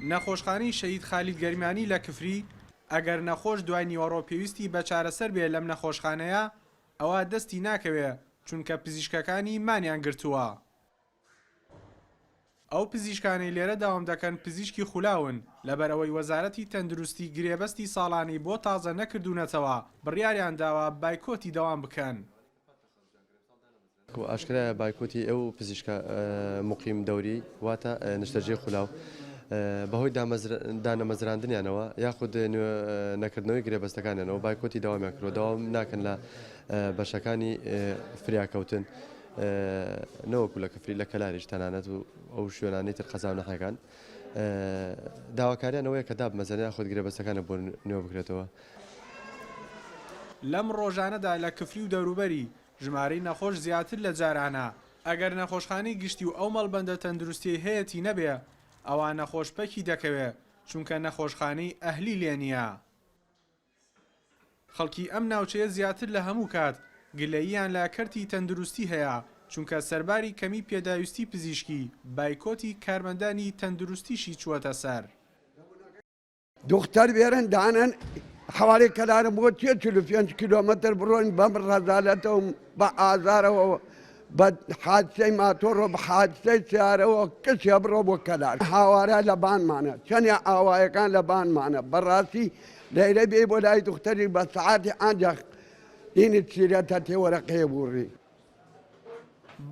نەخۆشخانەی شەهید خالید گەرمیانی لە کفری ئەگەر نەخۆش دوای نیوەڕۆ پێویستی بە چارەسەر بێ لەم نەخۆشخانەیە ئەوە دەستی ناکەوێ چونکە پزیشکەکانی مانیان گرتووە. ئەو پزیشکانەی لێرە داوام دەکەن پزیشکی خولاون لەبەرەوەی وەزارەتی تەندروستی گرێبەستی ساڵانی بۆ تازە نەکردوونەتەوە بڕیاریان داوە بایکۆتی دەوام بکەن. ئاشکرا بایکۆتی ئەو پزیشکە مقیم دەوری واتە نیشتەجێ خولاو بەهۆی دانەمەزراندنیانەوە یاخود نەکردنەوەی گرێبەستەکانیانەوە بایکۆتی داوامیان کردەوە داوام ناکەن لە بەشەکانی فریاکەوتن نەوەکو لە کفری لە کەلاریش تەنانەت و ئەو شوێنانەی تر قەزاونەخەکان داواکاریانەوەیە کە دابمەزانە یاخود گرێبەستەکانە بۆ نوێ بکرێتەوە. لەم ڕۆژانەدا لە کفری و دەوروبەری ژمارەی نەخۆش زیاتر لە جارانە ئەگەر نەخۆشخانەی گشتی و ئەو مەڵبەندە تەندروستی هەیەی نەبێ ئەوە نەخۆش پەکی دەکەوێت چونکە نەخۆشخانەی ئەهلی لێ نییە. خەڵکی ئەم ناوچەیە زیاتر لە هەموو کات گلەییان لە کەرتی تەندروستی هەیە چونکە سەرباری کەمی پێداویستی پزیشکی بایکۆتی کارمەندانی تەندروستیشی چووەتە سەر. دختر بێرن دانن حوالی کەلارە بۆ 45 کیلۆمەتر بڕۆین بەم ڕەزالەتەوە بە ئازارەوە بە حادسەی ماتۆڕۆ بە حادسەی سیارەوە کەسێ بڕۆ بۆ کەلار هاوارە لە بانمانە چەندێ ئاوایەکان لە بانمانە بەڕاستی لەیرە بێ بۆ لای دختەری بە سعاتی ئەنجەخ ئینی چیرەتە تێوەرەقەیە بوڕی.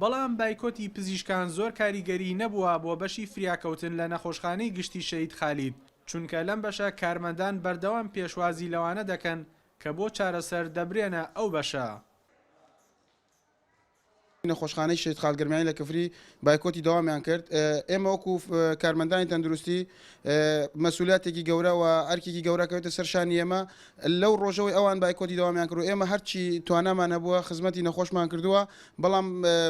بەڵام بایکۆتی پزیشکان زۆر کاریگەری نەبووە بۆ بەشی فریاکەوتن لە نەخۆشخانەی گشتی شەهید خالید چونکە لەم بەشە کارمەندان بەردەوام پێشوازی لەوانە دەکەن کە بۆ چارەسەر دەبرێنە ئەو بەشە. نەخۆشخانەی شەهید خالید گەرمیانی لە کفری بایکۆتی داوامیان کرد. ئێمە وەکو کارمەندانی تەندروستی مەسئولیاتێکی گەورە و ئەرکێکی گەورە کەوێتە سەرشانی ئێمە لەو ڕۆژەوەی ئەوان بایکۆتی داوامیان کرد و ئێمە هەرچی توانامان نەبووە خزمەتی نەخۆشمان کردووە بەڵام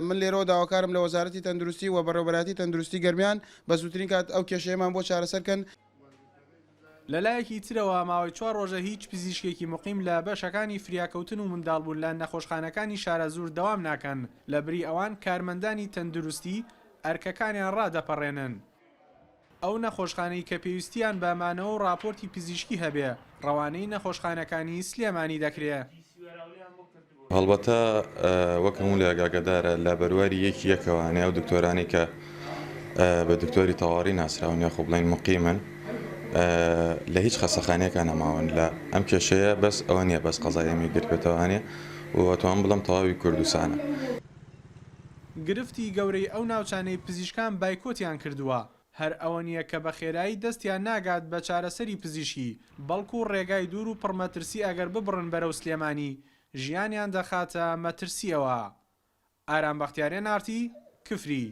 من لێرەوە داواکارم لە وەزارەتی تەندروستی و بەڕێوەبەراتی تەندروستی گەرمیان بە زووترین کات ئەو کێشەیەمان بۆ چارەسەرکەن. لەلایەکی ترەوە ماوەی 4 ڕۆژە هیچ پزیشکێکی مقیم لە بەشەکانی فریاکەوتن و منداڵبوون لە نەخۆشخانەکانی شارە زوور دەوام ناکەن لە بری ئەوان کارمەندانی تەندروستی ئەرکەکانیان ڕادەپەڕێنن. ئەو نەخۆشخانەی کە پێویستیان بەمانەوە و راپۆرتی پزیشکی هەبێ ڕەوانەی نەخۆشخانەکانی سلێمانی دەکرێت. هەڵبەتە وەک هەموو لە ئاگادارە لە بەرواری یەکی یەکەوانێ ئەو دکتۆرانی کە بە دکتۆری تەواوی ناسراون یاخۆ بڵین مقیمن لە هیچ خەسەخانەیەکان نەماون لە ئەم کێشەیە بەس ئەوە نییە بەس قەزایەمی گرپێتەوانێ و ئەتوان بڵم تەواوی کوردستانە. گرفتی گەورەی ئەو ناوچانەی پزیشکان بایکۆتیان کردووە هەر ئەوە نییە کە بە خێرایی دەستیان ناگات بە چارەسەری پزیشکی بەڵکو ڕێگای دوور و پڕمەترسی ئەگەر ببڕن بەرەو سلێمانی ژیانیان دەخاتە مەترسیەوە. ئارام بەختیارێن ئارتی کفری.